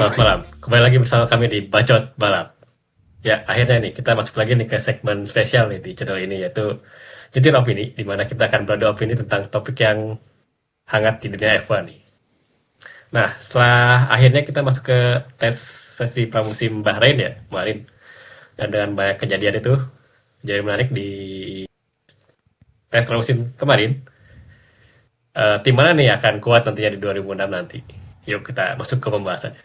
selamat malam. Kembali lagi bersama kami di Bacot Balap. Ya, akhirnya nih kita masuk lagi nih ke segmen spesial nih di channel ini yaitu Jujur Opini, di mana kita akan beradu opini tentang topik yang hangat di dunia F1 nih. Nah, setelah akhirnya kita masuk ke tes sesi pramusim Bahrain ya kemarin, dan dengan banyak kejadian itu jadi menarik di tes pramusim kemarin. Tim mana nih akan kuat nantinya di 2006 nanti? Yuk kita masuk ke pembahasan.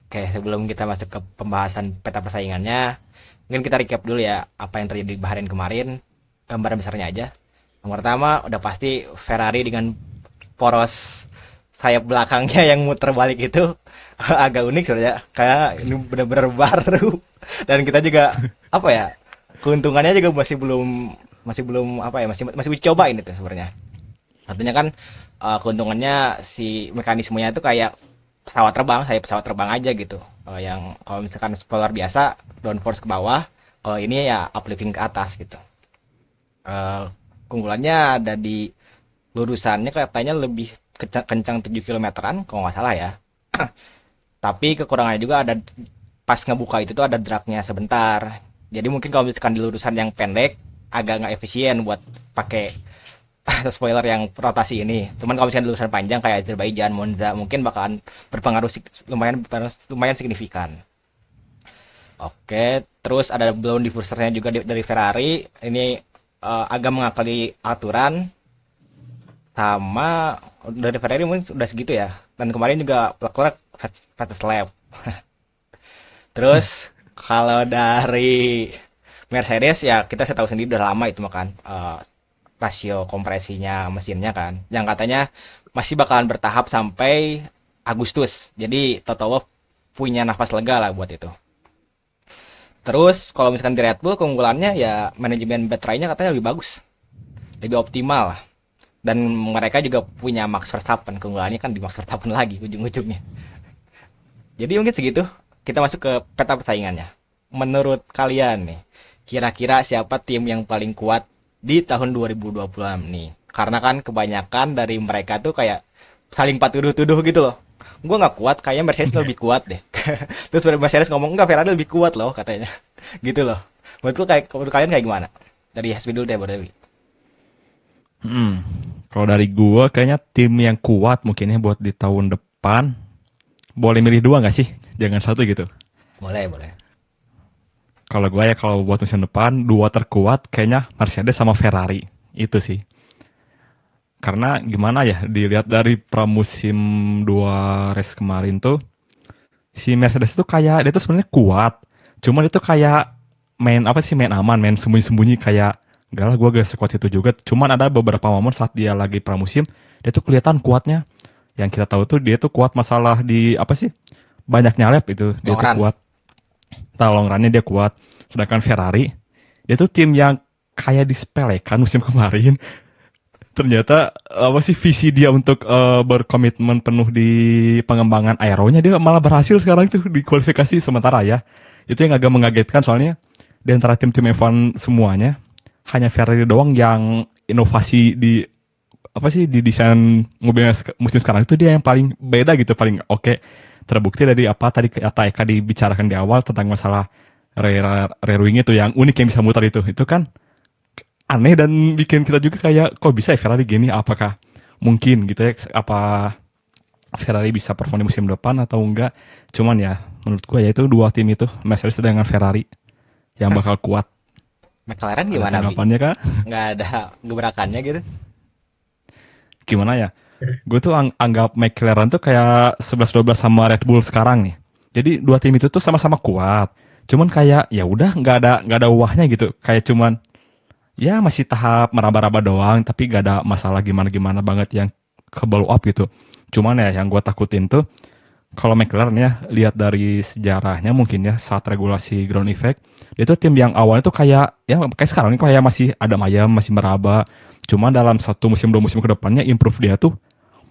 Oke, sebelum kita masuk ke pembahasan peta persaingannya, mungkin kita recap dulu ya apa yang terjadi di Bahrain kemarin, gambaran besarnya aja. Yang pertama, udah pasti Ferrari dengan poros sayap belakangnya yang muter balik itu agak unik sebenarnya. Kayak ini benar-benar baru. Dan kita juga apa ya? Keuntungannya juga masih belum apa ya? Masih masih uji coba ini tuh sebenarnya. Artinya kan keuntungannya si mekanismenya itu kayak pesawat terbang, saya pesawat terbang aja gitu. Yang kalau misalkan spoiler biasa downforce ke bawah, kalau ini ya uplifting ke atas gitu. Eh, Keunggulannya ada di lurusannya katanya lebih kencang 7 kilometeran kalau nggak salah ya. Tapi kekurangannya juga ada pas ngebuka itu tuh ada dragnya sebentar. Jadi mungkin kalau misalkan di lurusan yang pendek agak nggak efisien buat pakai spoiler yang rotasi ini. Cuman kalau misalnya lulusan panjang kayak Azerbaijan, Monza mungkin bakalan berpengaruh lumayan lumayan signifikan. Oke, terus ada blown diffusernya juga dari Ferrari. Ini agak mengakali aturan sama dari Ferrari mungkin sudah segitu ya. Dan kemarin juga Leclerc fast lap. Terus kalau dari Mercedes ya kita tahu sendiri udah lama itu makan rasio kompresinya mesinnya kan yang katanya masih bakalan bertahap sampai Agustus. Jadi Toto Wolff punya nafas lega lah buat itu. Terus kalau misalkan di Red Bull keunggulannya ya manajemen baterainya katanya lebih bagus, lebih optimal lah. Dan mereka juga punya Max Verstappen, keunggulannya kan di Max Verstappen lagi ujung-ujungnya. Jadi mungkin segitu. Kita masuk ke peta persaingannya. Menurut kalian nih, kira-kira siapa tim yang paling kuat di tahun 2026 nih? Karena kan kebanyakan dari mereka tuh kayak saling patuduh-tuduh gitu loh. Gue nggak kuat, kayaknya Mercedes lebih kuat deh. Terus Mercedes ngomong enggak, Ferrari lebih kuat loh katanya. Gitu loh. Menurut kalian kayak gimana? Dari Hasbi dulu deh, Bro Dewi. Hmm, Kalau dari gua kayaknya tim yang kuat mungkinnya buat di tahun depan. Boleh milih dua nggak sih? Jangan satu gitu. Boleh, boleh. Kalau gua ya kalau buat musim depan dua terkuat kayaknya Mercedes sama Ferrari. Itu sih. Karena gimana ya dilihat dari pramusim dua race kemarin tuh si Mercedes itu kayak dia tuh sebenarnya kuat. Cuman itu kayak main apa sih main aman, main sembunyi-sembunyi kayak enggak lah gue gak sekuat itu juga. Cuman ada beberapa momen saat dia lagi pramusim dia tuh kelihatan kuatnya. Yang kita tahu tuh dia tuh kuat masalah di apa sih banyaknya lap itu dia Long tuh run. kuat. Long run-nya dia kuat. Sedangkan Ferrari dia tuh tim yang kayak disepelekan musim kemarin. Ternyata apa sih visi dia untuk berkomitmen penuh di pengembangan aeronya dia malah berhasil sekarang tuh di kualifikasi sementara ya. Itu yang agak mengagetkan soalnya di antara tim-tim F1 semuanya hanya Ferrari doang yang inovasi di apa sih di desain mobilnya musim sekarang itu dia yang paling beda gitu paling oke. Terbukti dari apa tadi kata Eka dibicarakan di awal tentang masalah rear wing itu yang unik yang bisa muter itu kan aneh dan bikin kita juga kayak kok bisa ya Ferrari gini apakah mungkin gitu ya apa Ferrari bisa perform di musim depan atau enggak cuman ya menurut gue ya itu dua tim itu Mercedes dengan Ferrari yang bakal kuat. McLaren Ada gimana, Bi? tanggapannya kak? Nggak ada gebrakannya gitu? Gimana ya, gue tuh anggap McLaren tuh kayak 11-12 sama Red Bull sekarang nih. Jadi dua tim itu tuh sama-sama kuat cuman kayak ya udah nggak ada wahnya gitu kayak cuman ya masih tahap meraba-raba doang tapi gak ada masalah gimana-gimana banget yang ke blow up gitu. Cuman ya yang gue takutin tuh kalau McLaren ya lihat dari sejarahnya mungkin ya saat regulasi ground effect dia tuh tim yang awalnya tuh kayak ya kayak sekarang ini kayak masih ada ayam masih meraba. Cuman dalam satu musim dua musim ke depannya improve dia tuh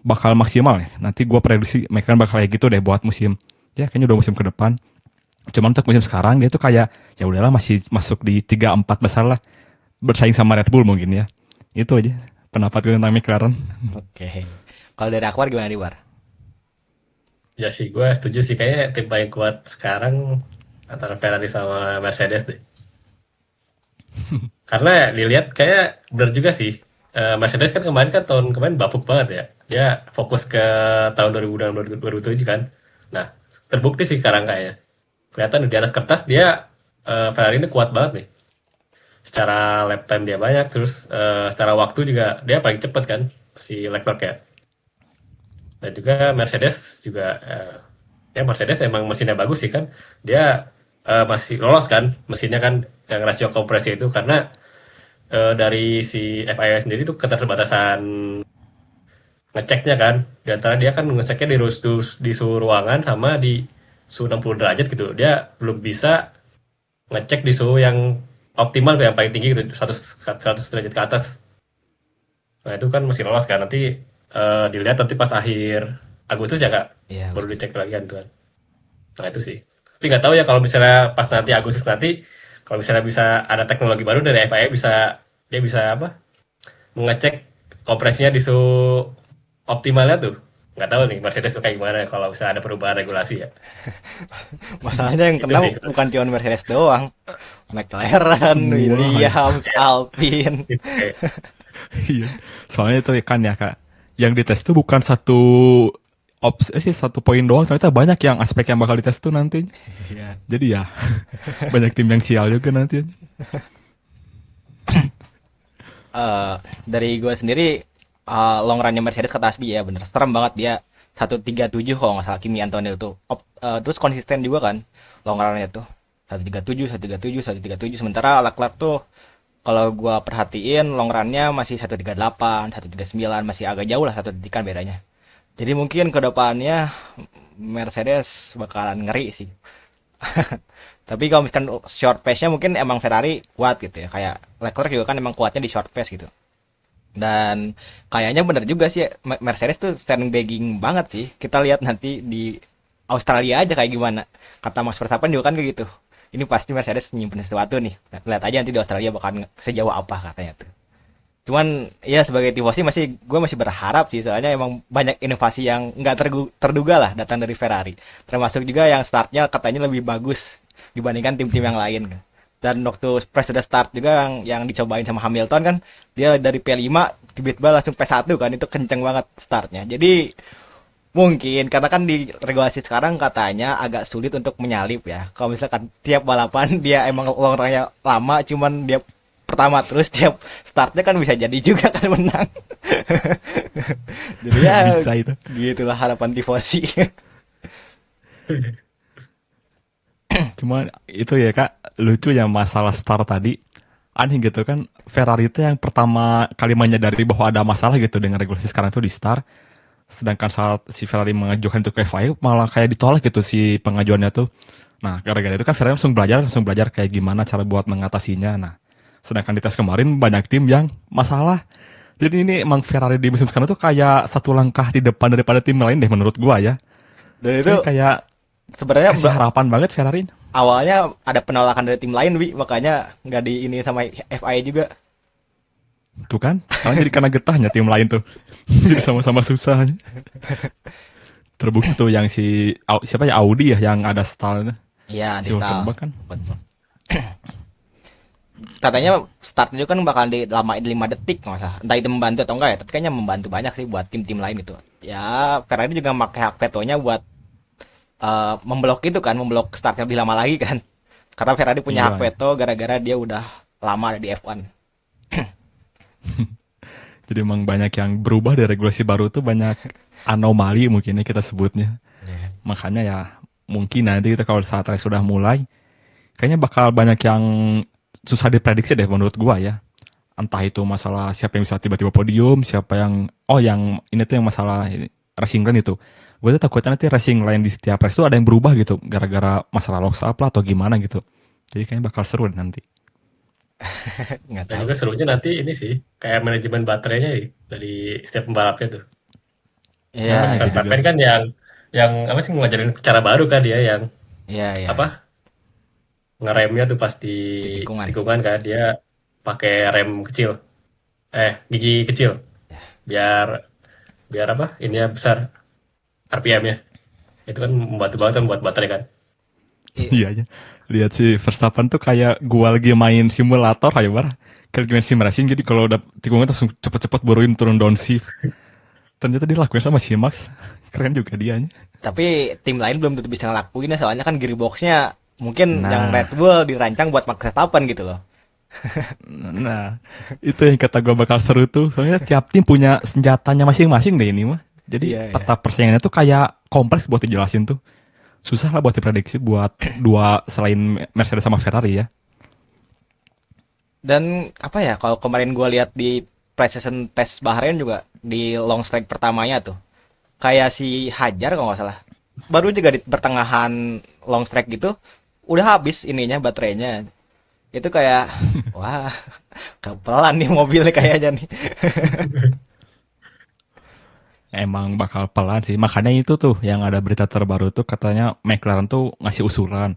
bakal maksimal ya. Nanti gue prediksi McLaren bakal kayak gitu deh buat musim ya kayaknya dua musim ke depan. Cuman untuk musim sekarang dia tuh kayak ya udahlah masih masuk di 3-4 besar lah bersaing sama Red Bull mungkin ya. Itu aja pendapat gue tentang McLaren. Oke. Kalau dari Akbar gimana nih, Bar? Ya sih, gue setuju sih. Kayaknya tim paling kuat sekarang antara Ferrari sama Mercedes deh. Karena dilihat kayak bener juga sih. Mercedes kan kemarin kan tahun kemarin bapuk banget ya. Dia fokus ke tahun 2006 2007 kan. Nah, terbukti sih sekarang kayaknya. Kelihatan di atas kertas dia Ferrari ini kuat banget nih. Secara lap time dia banyak, terus secara waktu juga dia paling cepet kan si Leclerc ya. Dan juga Mercedes juga ya Mercedes emang mesinnya bagus sih kan. Dia masih lolos kan mesinnya kan yang rasio kompresi itu karena dari si FIA sendiri tuh keterbatasan ngeceknya kan. Di antara dia kan ngeceknya di suhu ruangan sama di suhu 60 derajat gitu. Dia belum bisa ngecek di suhu yang optimal tuh yang paling tinggi gitu 100 derajat ke atas. Nah itu kan masih lolos kan. Nanti dilihat nanti pas akhir Agustus ya kak Iya, baru Agustus. dicek lagi kan tuh kan. Nah itu sih. Tapi nggak tahu ya kalau misalnya pas nanti Agustus nanti kalau misalnya bisa ada teknologi baru dari FIA bisa dia bisa apa mengecek kompresinya di suhu optimalnya tuh. Nggak tahu nih Mercedes kayak gimana kalau misalnya ada perubahan regulasi ya. Masalahnya yang Itu kena sih. bukan cuma Mercedes doang, McLaren, Semua ya. Williams, Alpine. Itu kayak Iya. Soalnya itu kan ya kak, yang dites itu bukan satu poin doang, ternyata banyak yang aspek yang bakal dites tuh nanti. Iya. Jadi ya banyak tim yang sial juga nanti. Eh, dari gue sendiri, long run-nya Mercedes kata Asbi ya bener serem banget dia 137 kalau nggak salah Kimi Antonio tuh. Terus konsisten juga kan long run-nya tuh 137 137 137 sementara Leclerc tuh kalau gua perhatiin long run-nya masih 138 139 masih agak jauh lah satu detikan bedanya. Jadi mungkin ke depannya Mercedes bakalan ngeri sih. Tapi kalau misalkan short pace-nya mungkin emang Ferrari kuat gitu ya. Kayak Leclerc juga kan emang kuatnya di short pace gitu. Dan kayaknya bener juga sih Mercedes tuh sandbagging banget sih. Kita lihat nanti di Australia aja kayak gimana. Kata Max Verstappen juga kan kayak gitu. Ini pasti Mercedes nyimpen sesuatu nih. Lihat aja nanti di Australia bakal sejauh apa katanya tuh. Cuman ya sebagai tifosi gue masih berharap sih soalnya emang banyak inovasi yang nggak terduga lah datang dari Ferrari. Termasuk juga yang startnya katanya lebih bagus dibandingkan tim-tim yang lain kan. Dan waktu sudah start juga yang dicobain sama Hamilton kan dia dari P5 tiba-tiba langsung P1 kan itu kenceng banget startnya. Jadi mungkin karena kan di regulasi sekarang katanya agak sulit untuk menyalip ya. Kalau misalkan tiap balapan dia emang long run-nya lama cuman dia pertama terus tiap startnya kan bisa jadi juga kan menang. Jadi ya Bisa itu. gitulah harapan tifosi. Cuma itu ya kak, lucu ya masalah start tadi. Aneh gitu kan, Ferrari itu yang pertama kali menyadari bahwa ada masalah gitu dengan regulasi sekarang itu di start. Sedangkan saat si Ferrari mengajukan itu ke FIA malah kayak ditolak gitu si pengajuannya tuh. Nah, gara-gara itu kan Ferrari langsung belajar kayak gimana cara buat mengatasinya. Nah, sedangkan di tes kemarin banyak tim yang masalah. Jadi ini emang Ferrari di musim sekarang tuh kayak satu langkah di depan daripada tim lain deh menurut gua ya. Dan itu Soalnya kayak sebenarnya kasih harapan banget Ferrari. awalnya ada penolakan dari tim lain wi makanya nggak di ini sama FIA juga. Tuh kan, sekarang jadi karena getahnya tim lain tuh. Jadi sama-sama susah. Terbukti tuh yang siapa ya Audi ya yang ada stall Iya si di stall. Hulkenberg kan. Betul. Katanya start itu kan bakal dilamain 5 detik nggak usah. Entah itu membantu atau enggak ya, tapi kayaknya membantu banyak sih buat tim-tim lain itu. Ya, Ferrari juga pakai hak vetonya buat memblok itu kan, memblok startnya lebih lama lagi kan. Kata Ferrari punya Iya hak ya. veto gara-gara dia udah lama ada di F1. Jadi emang banyak yang berubah dari regulasi baru tuh banyak anomali mungkin ya kita sebutnya. Iya. Makanya ya mungkin nanti kita kalau saat race sudah mulai kayaknya bakal banyak yang susah diprediksi deh menurut gua ya. Entah itu masalah siapa yang bisa tiba-tiba podium, siapa yang yang ini tuh yang masalah racing line itu. Gue tuh takutnya nanti racing line di setiap race tuh ada yang berubah gitu gara-gara masalah lock up lah atau gimana gitu. Jadi kayaknya bakal seru deh nanti. Nggak dan tahu juga sih. serunya nanti ini sih kayak manajemen baterainya dari setiap pembalapnya tuh. Kayak Iya, Nah, Max itu juga. Verstappen kan yang apa sih ngajarin cara baru kan dia yang iya, iya. apa ngeremnya tuh pas di Di tikungan. tikungan kan dia pakai rem kecil gigi kecil Ya. biar biar apa ininya besar RPM-nya. Itu kan membantu banget kan buat baterai kan. I- Iya aja. Lihat si Verstappen tuh kayak gua lagi main simulator aja bar. Kayak lagi main sim racing, jadi kalau udah tikungan langsung cepet-cepet buruin turun downshift. Ternyata dilakuin sama si Max. Keren juga dianya. Tapi tim lain belum tentu bisa ngelakuinnya soalnya kan gearboxnya mungkin yang Nah, Red Bull dirancang buat Max Verstappen gitu loh. nah, itu yang kata gua bakal seru tuh. Soalnya tiap tim punya senjatanya masing-masing deh ini mah. Jadi Iya, iya. peta persaingannya tuh kayak kompleks buat dijelasin tuh. Susah lah buat diprediksi buat dua selain Mercedes sama Ferrari ya. Dan apa ya, kalau kemarin gua lihat di pre-season test Bahrain juga di long straight pertamanya tuh, kayak si Hajar kalau nggak salah, baru juga di pertengahan long straight gitu, udah habis ininya baterainya. Itu kayak, wah, kepelan nih mobilnya kayaknya nih. Emang bakal pelan sih. Makanya itu tuh yang ada berita terbaru tuh katanya McLaren tuh ngasih usulan.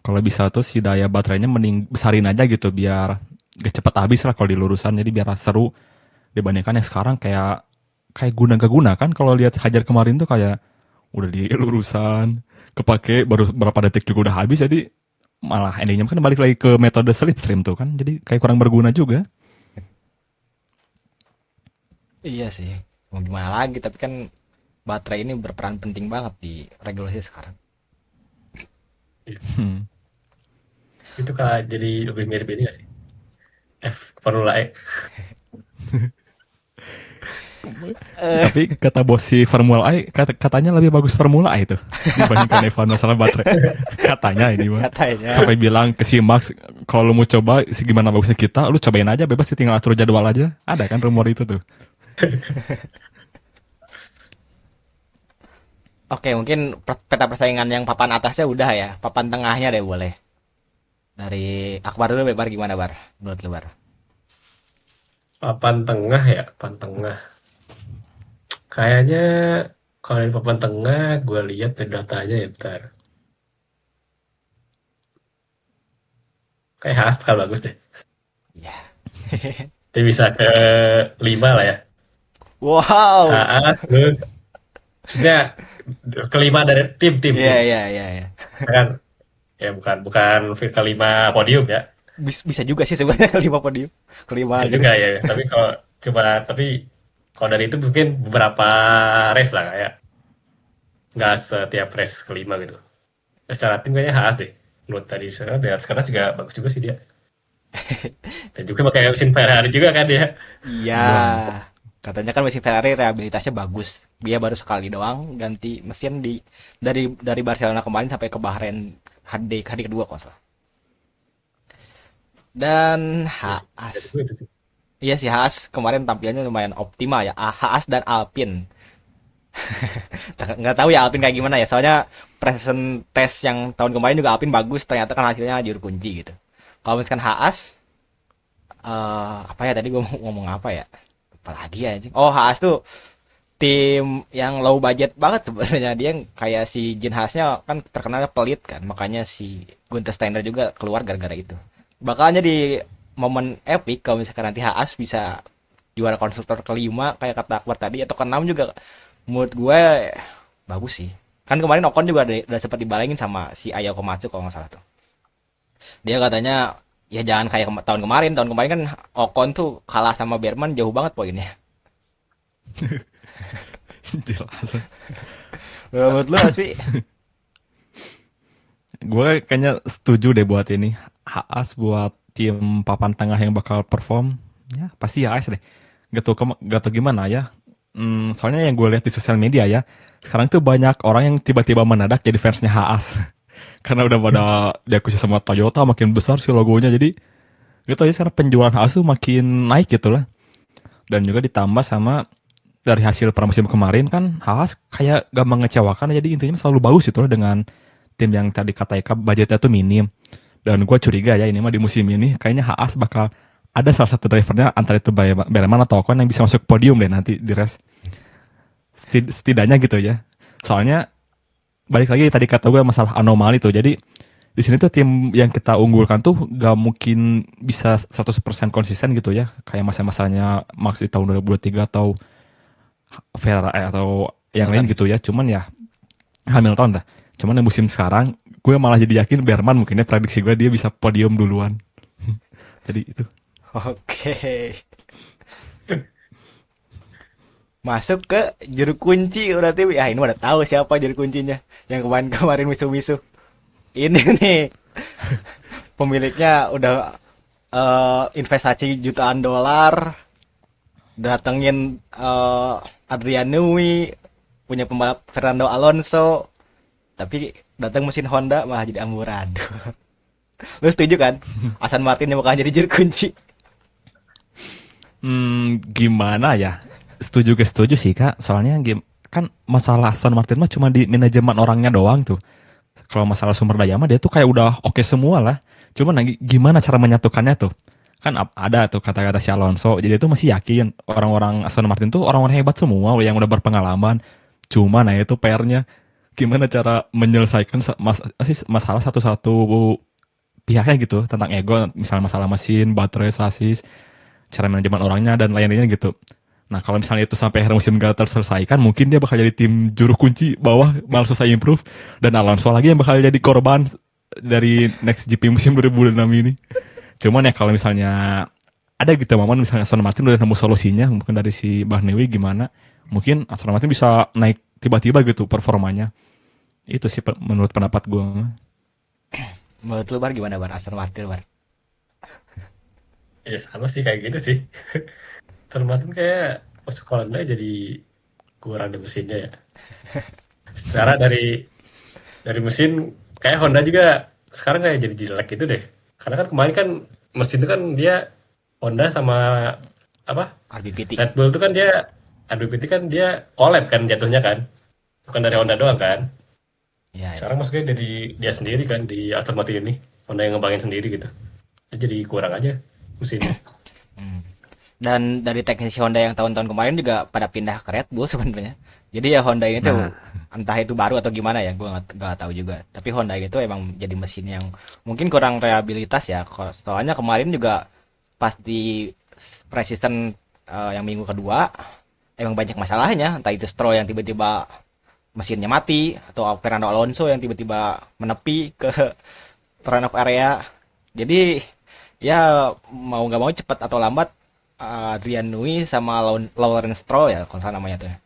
Kalau bisa tuh si daya baterainya mending besarin aja gitu biar gak cepet habis lah kalau di lurusan. Jadi biar seru dibandingkan yang sekarang kayak kayak guna gak guna kan kalau lihat Hajar kemarin tuh kayak udah di lurusan kepake baru berapa detik juga udah habis jadi malah endingnya kan balik lagi ke metode slipstream tuh kan jadi kayak kurang berguna juga. Iya sih, mau gimana lagi, tapi kan baterai ini berperan penting banget di regulasi sekarang. Hmm. Itu kayak jadi lebih mirip ini nggak sih? Formula E. Eh, Tapi kata bos si Formula E katanya lebih bagus Formula E itu dibandingkan F1 masalah baterai. Katanya ini mah. katanya. Sampai bilang ke si Max kalau lu mau coba gimana bagusnya kita, lu cobain aja bebas sih tinggal atur jadwal aja. Ada kan rumor itu tuh. Oke, mungkin peta persaingan yang papan atasnya udah ya, papan tengahnya deh boleh. Dari Akbar dulu, Bar, gimana Bar? Menurut lu Bar? Papan tengah ya, papan tengah. Kayaknya kalau di papan tengah, gue lihat dari datanya ya, bentar. Kayak Haas bakal bagus deh. Ya. Dia bisa ke 5 lah ya. Wow. Haas, terus maksudnya kelima dari Iya, tim. iya, iya, iya. Kan ya bukan bukan kelima podium ya. Bisa juga sih sebenarnya kelima podium. Kelima Bisa gitu. juga ya. Tapi kalau dari itu mungkin beberapa race lah kayak nggak setiap race kelima gitu. Secara tim kayaknya Haas deh. Menurut tadi saya lihat sekarang juga bagus juga sih dia. Dan juga pakai mesin Ferrari juga kan dia. Iya. Wah, Katanya kan mesin Ferrari rehabilitasnya bagus. Dia baru sekali doang ganti mesin dari Barcelona kemarin sampai ke Bahrain hari kedua kok nggak salah. Dan Iya sih. Haas. Dari gue itu sih. Iya sih, Haas kemarin tampilnya lumayan optimal ya. Haas dan Alpine. Nggak tahu ya Alpine kayak gimana ya. Soalnya present test yang tahun kemarin juga Alpine bagus. Ternyata kan hasilnya juru kunci gitu. Kalau misalkan Haas, apa ya tadi gue mau ngomong apa ya? Apalagi ya anjing. Oh, Haas tuh tim yang low budget banget sebenarnya. Dia kayak si Jin Haasnya kan terkenal pelit kan. Makanya si Gunther Steiner juga keluar gara-gara itu. Bakalnya di momen epic kalau misalkan nanti Haas bisa juara konstruktor kelima kayak kata Akbar tadi atau keenam juga menurut gue bagus sih. Kan kemarin Ocon juga udah sempat dibalengin sama si Ayo Komatsu kalau nggak salah tuh. Dia katanya ya jangan kayak tahun kemarin. Tahun kemarin kan Ocon tuh kalah sama Berman jauh banget poinnya. jelas. Menurut lu Aspi? Gue kayaknya setuju deh buat ini. Haas buat tim papan tengah yang bakal perform. Ya, pasti Haas deh. Gak tau gimana ya. Soalnya yang gue lihat di sosial media ya. Sekarang tuh banyak orang yang tiba-tiba mendadak jadi fansnya Haas. Karena udah pada diakuisisi sama Toyota makin besar sih logonya. Jadi gitu aja sekarang penjualan Haas tuh makin naik gitu lah. Dan juga ditambah sama dari hasil pramusim kemarin kan Haas kayak gak mengecewakan jadi intinya selalu bagus itu lah dengan tim yang tadi kata Eka budgetnya tuh minim dan gue curiga ya ini mah di musim ini kayaknya Haas bakal ada salah satu drivernya antara itu Berman atau Ocon yang bisa masuk podium deh nanti di race setidaknya gitu ya soalnya balik lagi tadi kata gue masalah anomali tuh jadi di sini tuh tim yang kita unggulkan tuh gak mungkin bisa 100% konsisten gitu ya kayak masa-masanya Max di tahun 2023 atau Ferrari atau yang lain Ferrari. gitu ya. Cuman ya Hamilton dah. Cuman yang musim sekarang gue malah jadi yakin Berman mungkinnya prediksi gue dia bisa podium duluan. Jadi itu. Oke. Masuk ke juru kunci berarti. Ya ini udah tahu siapa juru kuncinya. Yang kemarin-kemarin misu-misu. Ini nih pemiliknya udah investasi jutaan dolar, datengin Adrian Newey, punya pembalap Fernando Alonso, tapi datang mesin Honda malah jadi amburadul. Lu setuju kan? Aston Martin yang bakal jadi juru kunci. Gimana ya? Setuju ke setuju sih kak. Soalnya game kan masalah Aston Martin mah cuma di manajemen orangnya doang tuh. Kalau masalah sumber daya mah dia tuh kayak udah oke semua lah. Cuman lagi gimana cara menyatukannya tuh? Kan ada tuh kata-kata si Alonso. Jadi itu masih yakin orang-orang Aston Martin tuh orang-orang hebat semua yang udah berpengalaman. Cuman nah itu PR-nya gimana cara menyelesaikan masalah satu-satu pihaknya gitu tentang ego, misalnya masalah mesin, baterai, sasis, cara manajemen orangnya dan lain-lainnya gitu. Nah, kalau misalnya itu sampai akhir musim gak terselesaikan, mungkin dia bakal jadi tim juru kunci bawah malah susah improve dan Alonso lagi yang bakal jadi korban dari next GP musim 2026 ini. Cuman ya kalau misalnya ada gitu momen misalnya Aston Martin udah nemu solusinya, mungkin dari si Bahnewi gimana, mungkin Aston Martin bisa naik tiba-tiba gitu performanya. Itu sih menurut pendapat gue. Menurut lu Bar gimana Bar? Aston Martin Bar? Ya sama sih kayak gitu sih. Termasuk kayak masuk Honda jadi kurang di mesinnya ya. Secara dari mesin kayak Honda juga sekarang kayak jadi jelek gitu deh. Karena kan kemarin kan mesin itu kan dia Honda sama apa RBPT. Red Bull itu kan dia RBPT kan dia collab kan jatuhnya kan. Bukan dari Honda doang kan. Ya, ya. Sekarang maksudnya dari dia sendiri kan di Aston Martin ini. Honda yang ngembangin sendiri gitu. Jadi kurang aja mesinnya. Hmm. Dan dari teknisi Honda yang tahun-tahun kemarin juga pada pindah ke Red Bull sebenarnya. Jadi ya Honda ini tuh Nah, entah itu baru atau gimana ya, gue nggak tahu juga. Tapi Honda itu emang jadi mesin yang mungkin kurang reliabilitas ya. Soalnya kemarin juga pas di preseason yang minggu kedua emang banyak masalahnya. Entah itu Stroll yang tiba-tiba mesinnya mati atau Fernando Alonso yang tiba-tiba menepi ke run of area. Jadi ya mau nggak mau cepat atau lambat Adrian Newey sama Lawrence Stroll ya kalau salah namanya tuh ya.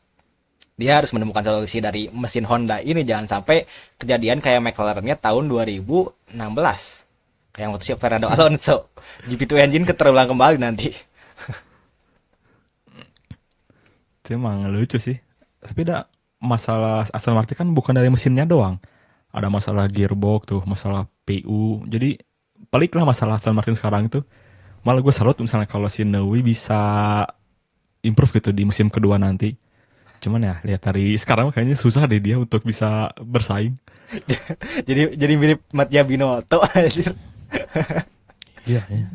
Dia harus menemukan solusi dari mesin Honda ini jangan sampai kejadian kayak McLaren-nya tahun 2016 yang waktu si Fernando Alonso GP2 engine keterulang kembali nanti. itu emang lucu sih. Tapi ada masalah Aston Martin kan bukan dari mesinnya doang. Ada masalah gearbox tuh, masalah PU. Jadi pelik lah masalah Aston Martin sekarang itu. Malah gue salut misalnya kalau si Newi bisa improve gitu di musim kedua nanti. Cuman ya lihat dari sekarang kayaknya susah deh dia untuk bisa bersaing. jadi mirip Mattia Binotto anjir. Iya, iya.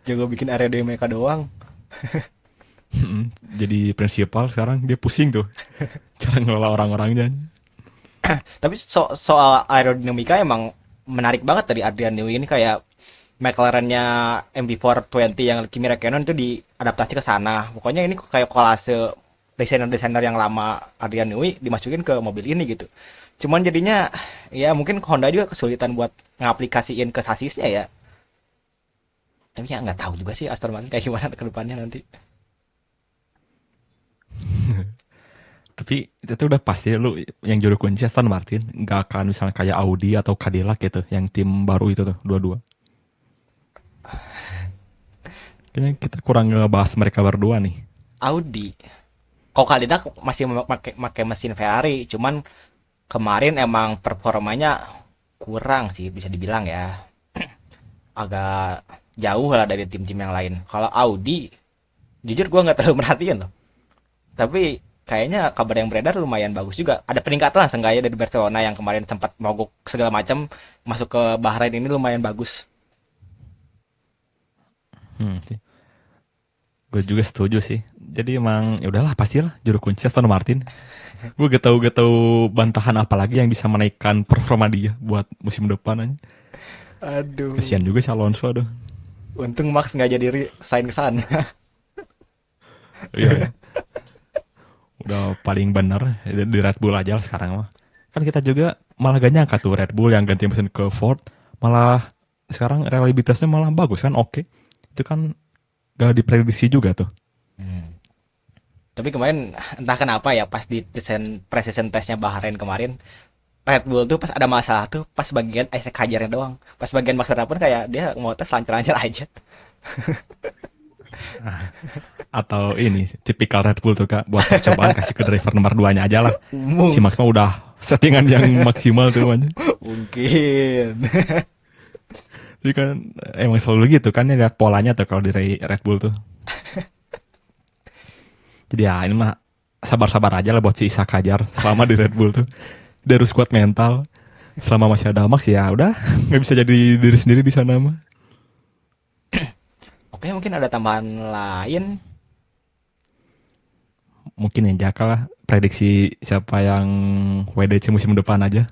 Jago bikin aerodinamika doang. Jadi prinsipal sekarang dia pusing tuh cara ngelola orang-orangnya. Tapi soal aerodinamika emang menarik banget dari Adrian Newey ini kayak McLaren-nya MB420 yang Kimi Räikkönen itu diadaptasi ke sana. Pokoknya ini kayak kolase desainer-desainer yang lama Adrian Newey dimasukin ke mobil ini gitu. Cuman jadinya ya mungkin Honda juga kesulitan buat ngaplikasiin ke sasisnya ya. Tapi ya nggak tahu juga sih Aston Martin kayak gimana ke depannya nanti. Tapi itu udah pasti lu yang juru kunci Aston Martin nggak akan misalnya kayak Audi atau Cadillac gitu yang tim baru itu tuh dua-dua. Kayaknya kita kurang ngebahas mereka berdua nih. Audi. Kok Cadillac masih pakai mesin Ferrari, cuman kemarin emang performanya kurang sih bisa dibilang ya. Agak jauh lah dari tim-tim yang lain. Kalau Audi, jujur gue nggak terlalu merhatiin loh. Tapi kayaknya kabar yang beredar lumayan bagus juga. Ada peningkatan lah seenggaknya dari Barcelona yang kemarin sempat mogok segala macam masuk ke Bahrain ini lumayan bagus. Sih. Gue juga setuju sih. Jadi emang ya udahlah pastilah juru kunci Aston Martin. Gue gak tahu bantahan apa lagi yang bisa menaikkan performa dia buat musim depan aja. Aduh. Kesian juga si Alonso aduh. Untung Max nggak jadi sign ke sana. Iya, ya. Udah paling bener di Red Bull aja lah sekarang mah. Kan kita juga malah gak nyangka tuh Red Bull yang ganti mesin ke Ford malah sekarang reliabilitasnya malah bagus kan, oke. Itu kan gak diprediksi juga tuh. Hmm. Tapi kemarin entah kenapa ya pas di desain precision testnya Bahrain kemarin Red Bull tuh pas ada masalah tuh pas bagian Isaac Hajarnya doang. Pas bagian Max Verstappen kayak dia mau tes lancar-lancar aja. Atau ini tipikal Red Bull tuh Kak, buat percobaan kasih ke driver nomor 2-nya aja lah. Si Mung- Max mah udah settingan yang maksimal tuh aja. Mungkin. Jadi kan emang selalu gitu kan ya, lihat polanya tuh kalau di Red Bull tuh. Jadi ya ini mah sabar-sabar aja lah buat si Ishak Hajar selama di Red Bull tuh. Dia harus kuat mental. Selama masih ada Max ya udah nggak bisa jadi diri sendiri di sana mah. Oke, mungkin ada tambahan lain. Mungkin yang Jaka lah prediksi siapa yang WDC musim depan aja.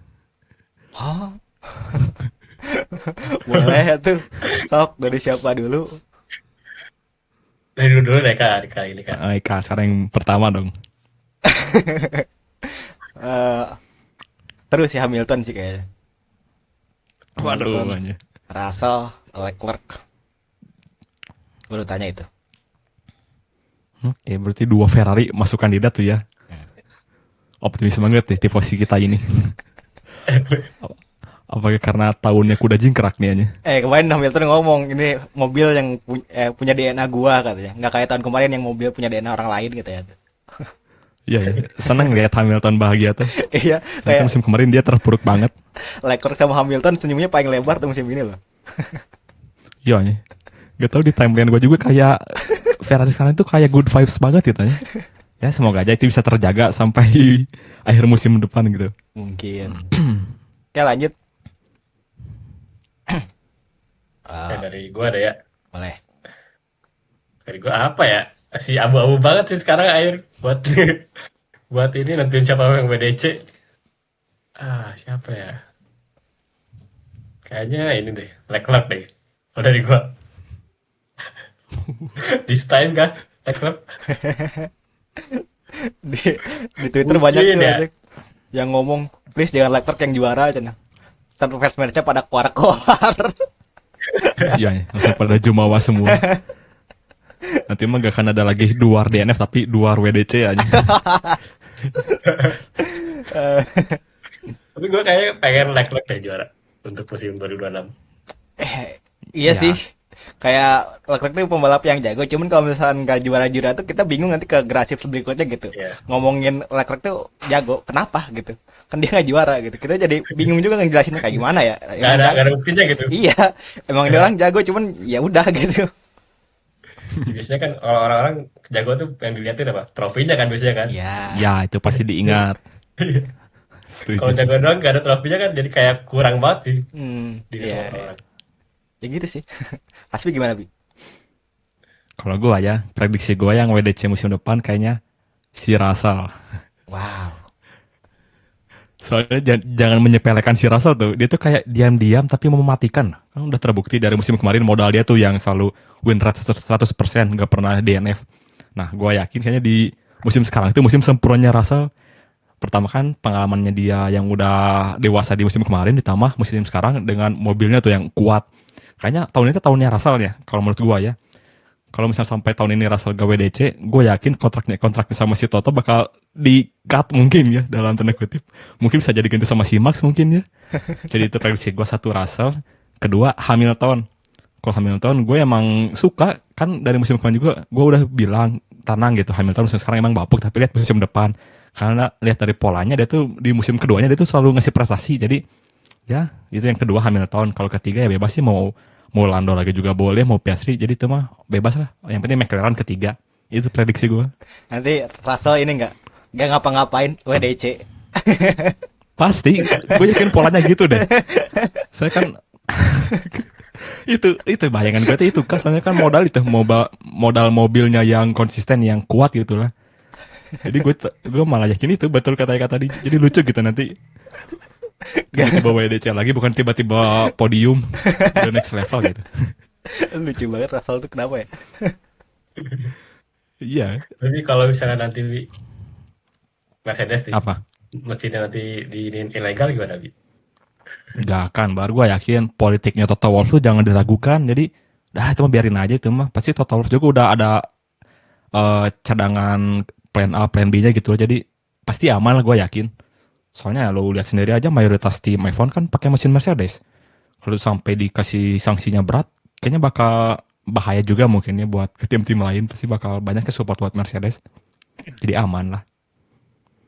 Hah? Boleh tuh. Sok dari siapa dulu? Dari dulu deh Kak, kali ini Kak. Eka sekarang yang pertama dong. Eh terus si Hamilton sih kayaknya. Waduh, Hamilton, aja. Russell, Leclerc. Baru tanya itu. Oke, berarti dua Ferrari masuk kandidat tuh ya. Optimis banget nih tifosi kita ini. Apakah karena tahunnya kuda jingkrak nih aja? Kemarin Hamilton ngomong ini mobil yang punya DNA gua katanya. Nggak kayak tahun kemarin yang mobil punya DNA orang lain gitu ya. Iya, ya. Seneng lihat Hamilton bahagia tuh. Iya, Soalnya kan kayak musim kemarin dia terpuruk banget. Leclerc sama Hamilton senyumnya paling lebar tuh musim ini loh. Iya, ya. Gak tau di timeline gue juga kayak Ferrari sekarang itu kayak good vibes banget gitu ya. Ya semoga aja itu bisa terjaga sampai akhir musim depan gitu. Mungkin. Oke, lanjut. Dari gua ada ya. Boleh. Dari gua apa ya? Si abu-abu banget sih sekarang air buat buat ini nentuin siapa yang WDC. Siapa ya? Kayaknya ini deh, Leclerc deh. Kalau dari gua. This time kah? Leclerc? Di, di Twitter Mungkin banyak tuh ya. Cek, yang ngomong, please jangan Leclerc yang juara aja nah. Ntar fans match-nya pada keluar-keluar. Iya, ya. Langsung pada jumawa semua. Nanti mah gak akan ada lagi duar DNF tapi duar WDC aja. Eh, Tapi gua kayaknya pengen Leclerc deh juara untuk musim 2026. iya Ya. sih. Kayak Leclerc tuh pembalap yang jago, cuman kalau misalnya nggak juara-juara tuh kita bingung nanti ke grasif berikutnya gitu. Iya. Ngomongin Leclerc tuh jago, kenapa gitu? Kan dia nggak juara gitu. Kita jadi bingung juga ngejelasinnya kayak gimana ya. Gak ada buktinya gitu. Iya, emang dia orang jago, cuman ya udah gitu. Biasanya kan kalau orang-orang jago tuh yang dilihatin apa? Trofinya kan biasanya kan. Iya. Ya, itu pasti diingat. Setuju Kalau sih. jago doang gak ada trofinya kan jadi kayak kurang banget sih diri Iya, semua iya. orang. Ya gitu sih. Hasbi gimana, Bi? Kalau gue aja, prediksi gue yang WDC musim depan kayaknya si Russell. Wow. Soalnya jangan menyepelekan si Russell tuh. Dia tuh kayak diam-diam tapi mematikan. Kan udah terbukti dari musim kemarin modal dia tuh yang selalu win rate 100%, nggak pernah DNF. Nah, gue yakin kayaknya di musim sekarang itu musim sempurnanya Russell. Pertama kan pengalamannya dia yang udah dewasa di musim kemarin ditambah musim sekarang dengan mobilnya tuh yang kuat. Kayaknya tahun ini tuh tahunnya Russell ya, kalau menurut gue ya. Kalau misalnya sampai tahun ini Russell gak WDC, gue yakin kontraknya sama si Toto bakal di-cut mungkin ya dalam tanda kutip. Mungkin bisa jadi ganti sama si Max mungkin ya. Jadi itu prediksi gue, satu Russell, kedua Hamilton. Kalau Hamilton gue emang suka kan dari musim kemarin juga gue udah bilang tenang gitu Hamilton musim sekarang emang bapuk tapi lihat musim depan karena lihat dari polanya dia tuh di musim keduanya dia tuh selalu ngasih prestasi jadi ya itu yang kedua Hamilton. Kalau ketiga ya bebas sih mau Lando lagi juga boleh, mau Piastri, jadi itu mah bebas lah. Yang penting McLaren ketiga. Itu prediksi gue. Nanti Russell ini nggak ngapa-ngapain WDC. Pasti, gue yakin polanya gitu deh. Saya kan itu bayangan gue tuh itu kan soalnya kan modal mobilnya yang konsisten yang kuat gitu lah. Jadi gue malah yakin itu betul kata-kata tadi. Jadi lucu gitu nanti tiba-tiba WDC lagi bukan tiba-tiba podium the next level gitu. Lucu banget Russell tuh kenapa ya? Iya. Tapi kalau misalnya nanti Mercedes nih, Apa? mesinnya nanti ilegal gimana, Bi? Nggak akan, baru gue yakin politiknya Toto Wolff tuh jangan diragukan. Jadi, dah itu mah biarin aja itu mah. Pasti Toto Wolff juga udah ada cadangan plan A, plan B-nya gitu. Jadi pasti aman lah gue yakin. Soalnya lo lihat sendiri aja mayoritas tim iPhone kan pakai mesin Mercedes. Kalau sampai dikasih sanksinya berat, kayaknya bakal bahaya juga mungkin ya buat ke tim-tim lain. Pasti bakal banyak yang support buat Mercedes. Jadi aman lah.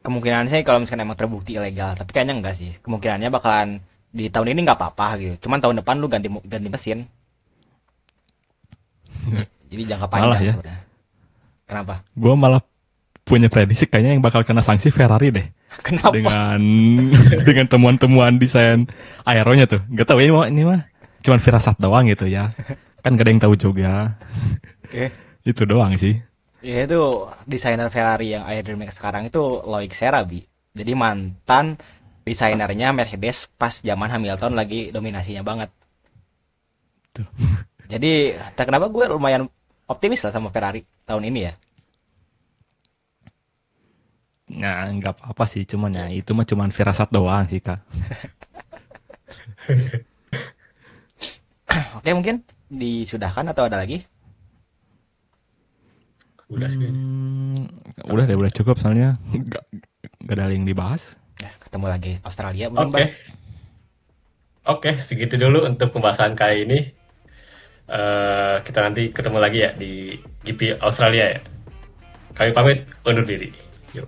Kemungkinan sih kalau misalkan emang terbukti ilegal, tapi kayaknya enggak sih. Kemungkinannya bakalan di tahun ini nggak apa-apa gitu. Cuman tahun depan lu ganti ganti mesin. Jadi jangka Malah panjang ya, sebenarnya. Kenapa? gue malah punya prediksi kayaknya yang bakal kena sanksi Ferrari deh. Kenapa? Dengan dengan temuan-temuan desain aeronya tuh. Gak tahu ya ini mah cuman firasat doang gitu ya. Kan gak ada yang tahu juga. Oke. Itu doang sih. Ya itu desainer Ferrari yang aerodinamik sekarang itu Loic Serabi. Jadi mantan desainernya Mercedes pas zaman Hamilton lagi dominasinya banget. Tuh. Jadi, tak kenapa gue lumayan optimis lah sama Ferrari tahun ini ya. Nah, nggak apa-apa sih, cuman ya itu mah cuman firasat doang sih, Kak. Oke, mungkin disudahkan atau ada lagi? Udah sih. Hmm, udah deh, udah cukup soalnya nggak ada yang dibahas. Ya, ketemu lagi Australia mungkin, Oke, Bang. oke, segitu dulu untuk pembahasan kali ini. Kita nanti ketemu lagi ya di GP Australia ya. Kami pamit undur diri. Yuk.